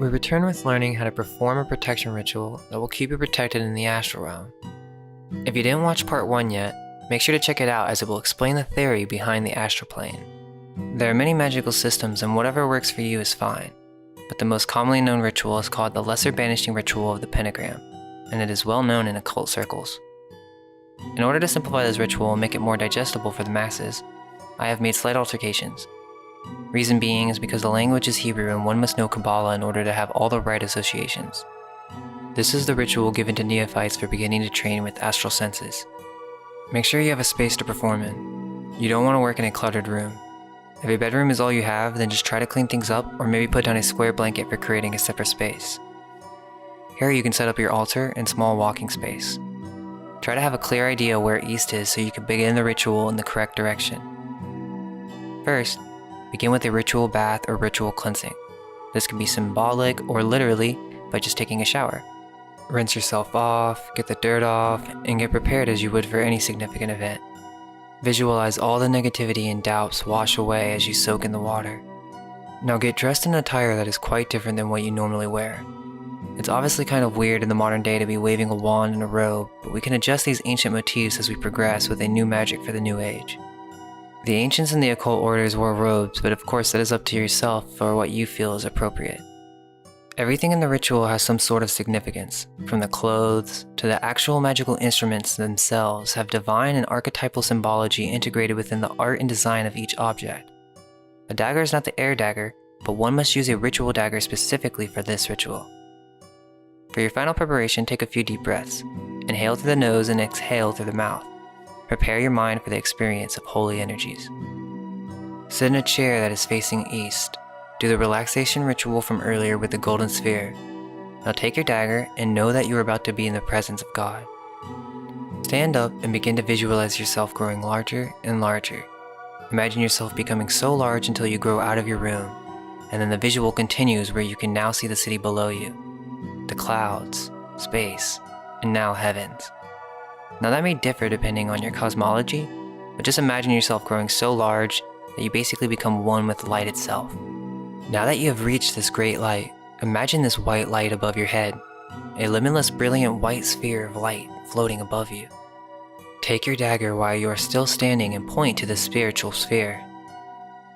We return with learning how to perform a protection ritual that will keep you protected in the astral realm. If you didn't watch part 1 yet, make sure to check it out as it will explain the theory behind the astral plane. There are many magical systems and whatever works for you is fine, but the most commonly known ritual is called the Lesser Banishing Ritual of the Pentagram, and it is well known in occult circles. In order to simplify this ritual and make it more digestible for the masses, I have made slight alterations. Reason being is because the language is Hebrew and one must know Kabbalah in order to have all the right associations. This is the ritual given to neophytes for beginning to train with astral senses. Make sure you have a space to perform in. You don't want to work in a cluttered room. If a bedroom is all you have, then just try to clean things up or maybe put down a square blanket for creating a separate space. Here you can set up your altar and small walking space. Try to have a clear idea where east is so you can begin the ritual in the correct direction. First, begin with a ritual bath or ritual cleansing. This can be symbolic or literally by just taking a shower. Rinse yourself off, get the dirt off, and get prepared as you would for any significant event. Visualize all the negativity and doubts wash away as you soak in the water. Now get dressed in attire that is quite different than what you normally wear. It's obviously kind of weird in the modern day to be waving a wand and a robe, but we can adjust these ancient motifs as we progress with a new magic for the new age. The ancients and the occult orders wore robes, but of course that is up to yourself for what you feel is appropriate. Everything in the ritual has some sort of significance, from the clothes to the actual magical instruments themselves have divine and archetypal symbology integrated within the art and design of each object. A dagger is not the air dagger, but one must use a ritual dagger specifically for this ritual. For your final preparation, take a few deep breaths. Inhale through the nose and exhale through the mouth. Prepare your mind for the experience of holy energies. Sit in a chair that is facing east. Do the relaxation ritual from earlier with the golden sphere. Now take your dagger and know that you are about to be in the presence of God. Stand up and begin to visualize yourself growing larger and larger. Imagine yourself becoming so large until you grow out of your room, and then the visual continues where you can now see the city below you, the clouds, space, and now heavens. Now that may differ depending on your cosmology, but just imagine yourself growing so large that you basically become one with light itself. Now that you have reached this great light, imagine this white light above your head, a limitless brilliant white sphere of light floating above you. Take your dagger while you are still standing and point to the spiritual sphere.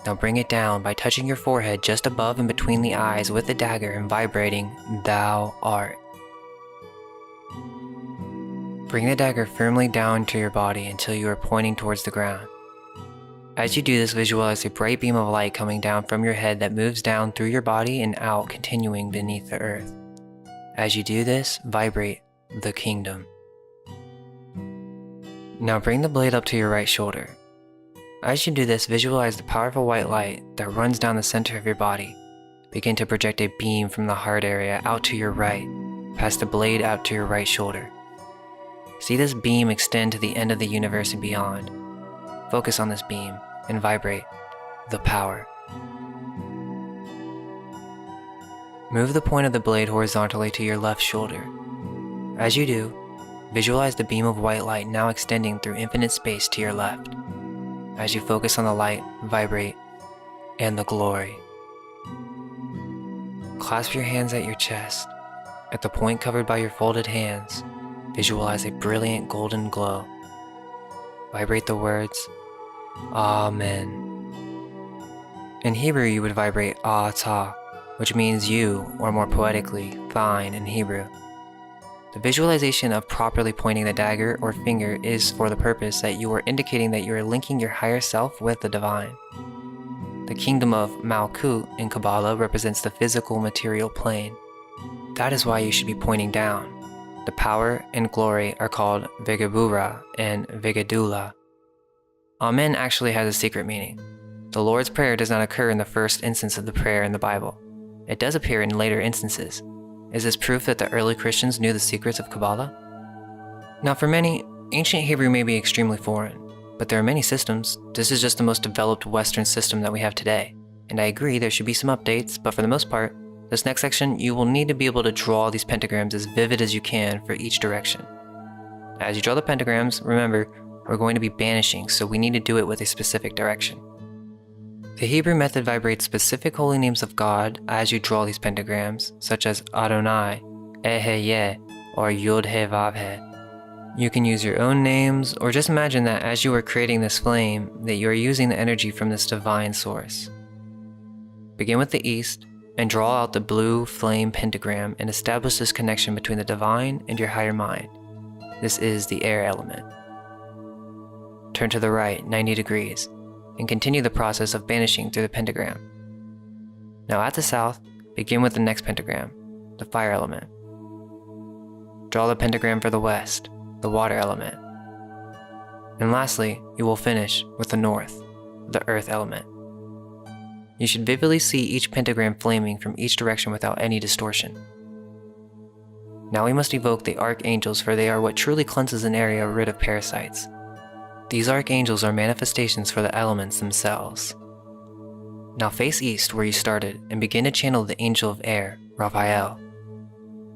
Now bring it down by touching your forehead just above and between the eyes with the dagger and vibrating, "Thou art." Bring the dagger firmly down to your body until you are pointing towards the ground. As you do this, visualize a bright beam of light coming down from your head that moves down through your body and out, continuing beneath the earth. As you do this, vibrate the kingdom. Now bring the blade up to your right shoulder. As you do this, visualize the powerful white light that runs down the center of your body. Begin to project a beam from the heart area out to your right, past the blade out to your right shoulder. See this beam extend to the end of the universe and beyond. Focus on this beam and vibrate the power. Move the point of the blade horizontally to your left shoulder. As you do, visualize the beam of white light now extending through infinite space to your left. As you focus on the light, vibrate, and the glory. Clasp your hands at your chest. At the point covered by your folded hands, visualize a brilliant golden glow. Vibrate the words, Amen. In Hebrew, you would vibrate Ata, which means you, or more poetically, thine in Hebrew. The visualization of properly pointing the dagger or finger is for the purpose that you are indicating that you are linking your higher self with the divine. The kingdom of Malkut in Kabbalah represents the physical material plane. That is why you should be pointing down. The power and glory are called Vigebura and Vigedula. Amen actually has a secret meaning. The Lord's Prayer does not occur in the first instance of the prayer in the Bible. It does appear in later instances. Is this proof that the early Christians knew the secrets of Kabbalah? Now for many, ancient Hebrew may be extremely foreign, but there are many systems. This is just the most developed Western system that we have today. And I agree there should be some updates, but for the most part, this next section you will need to be able to draw these pentagrams as vivid as you can for each direction. As you draw the pentagrams, remember, we're going to be banishing, so we need to do it with a specific direction. The Hebrew method vibrates specific holy names of God as you draw these pentagrams, such as Adonai, Eheye, or Yod-He-Vav-He. You can use your own names, or just imagine that as you are creating this flame, that you are using the energy from this divine source. Begin with the east, and draw out the blue flame pentagram and establish this connection between the divine and your higher mind. This is the air element. Turn to the right 90 degrees, and continue the process of banishing through the pentagram. Now at the south, begin with the next pentagram, the fire element. Draw the pentagram for the west, the water element. And lastly, you will finish with the north, the earth element. You should vividly see each pentagram flaming from each direction without any distortion. Now we must evoke the archangels, for they are what truly cleanses an area rid of parasites. These archangels are manifestations for the elements themselves. Now face east where you started and begin to channel the angel of air, Raphael.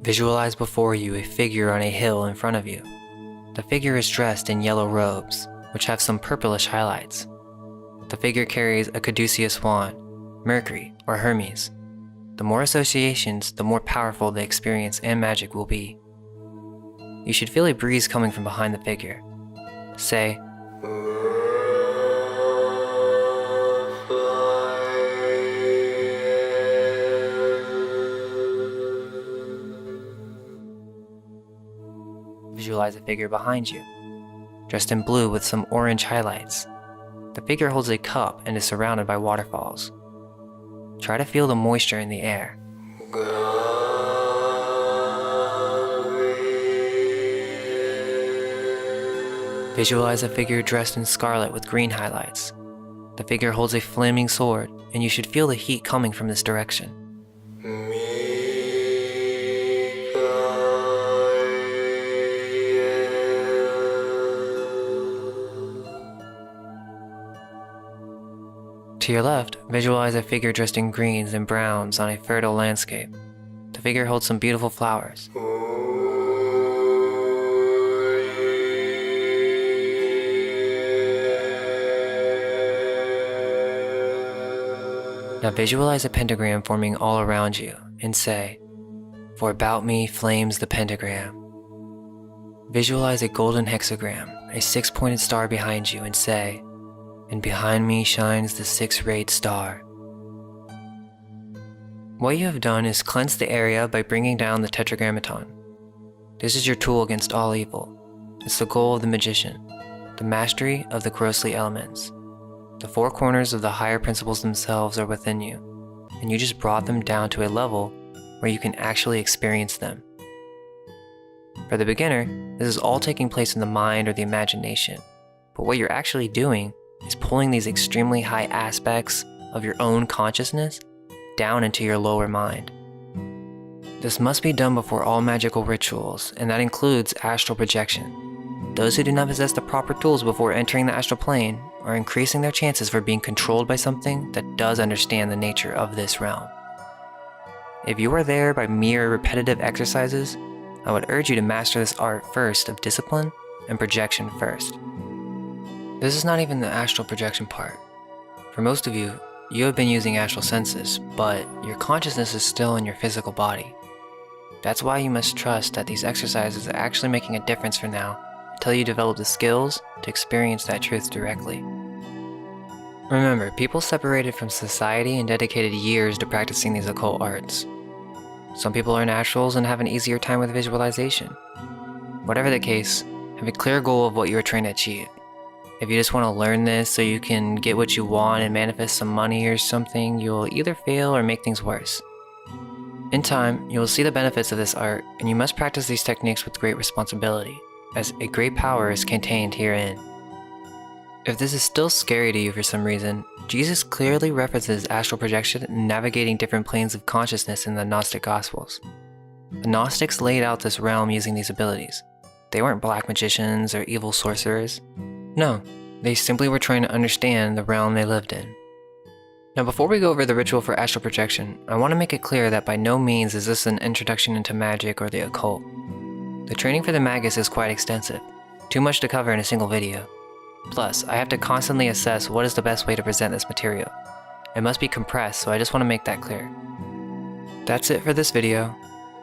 Visualize before you a figure on a hill in front of you. The figure is dressed in yellow robes, which have some purplish highlights. The figure carries a caduceus wand, Mercury, or Hermes. The more associations, the more powerful the experience and magic will be. You should feel a breeze coming from behind the figure. Say, visualize a figure behind you, dressed in blue with some orange highlights. The figure holds a cup and is surrounded by waterfalls. Try to feel the moisture in the air. Visualize a figure dressed in scarlet with green highlights. The figure holds a flaming sword, and you should feel the heat coming from this direction. To your left, visualize a figure dressed in greens and browns on a fertile landscape. The figure holds some beautiful flowers. Now visualize a pentagram forming all around you and say, "For about me flames the pentagram." Visualize a golden hexagram, a six-pointed star behind you, and say, "And behind me shines the six-rayed star." What you have done is cleanse the area by bringing down the tetragrammaton. This is your tool against all evil. It's the goal of the magician, the mastery of the grossly elements. The four corners of the higher principles themselves are within you, and you just brought them down to a level where you can actually experience them. For the beginner, this is all taking place in the mind or the imagination, but what you're actually doing is pulling these extremely high aspects of your own consciousness down into your lower mind. This must be done before all magical rituals, and that includes astral projection. Those who do not possess the proper tools before entering the astral plane are increasing their chances for being controlled by something that does understand the nature of this realm. If you are there by mere repetitive exercises, I would urge you to master this art first of discipline and projection first. This is not even the astral projection part. For most of you, you have been using astral senses, but your consciousness is still in your physical body. That's why you must trust that these exercises are actually making a difference for now, until you develop the skills to experience that truth directly. Remember, people separated from society and dedicated years to practicing these occult arts. Some people are naturals and have an easier time with visualization. Whatever the case, have a clear goal of what you are trying to achieve. If you just want to learn this so you can get what you want and manifest some money or something, you'll either fail or make things worse. In time, you will see the benefits of this art, and you must practice these techniques with great responsibility, as a great power is contained herein. If this is still scary to you for some reason, Jesus clearly references astral projection and navigating different planes of consciousness in the Gnostic Gospels. The Gnostics laid out this realm using these abilities. They weren't black magicians or evil sorcerers. No, they simply were trying to understand the realm they lived in. Now before we go over the ritual for astral projection, I want to make it clear that by no means is this an introduction into magic or the occult. The training for the magus is quite extensive, too much to cover in a single video. Plus, I have to constantly assess what is the best way to present this material. It must be compressed, so I just want to make that clear. That's it for this video.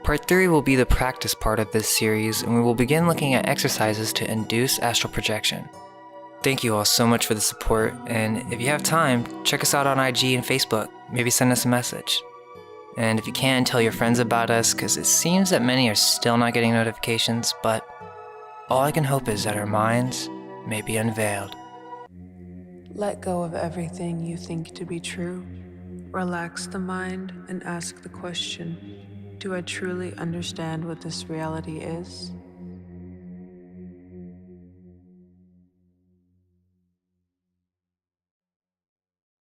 Part 3 will be the practice part of this series, and we will begin looking at exercises to induce astral projection. Thank you all so much for the support, and if you have time, check us out on IG and Facebook. Maybe send us a message. And if you can, tell your friends about us, because it seems that many are still not getting notifications, but all I can hope is that our minds may be unveiled. Let go of everything you think to be true. Relax the mind and ask the question, do I truly understand what this reality is?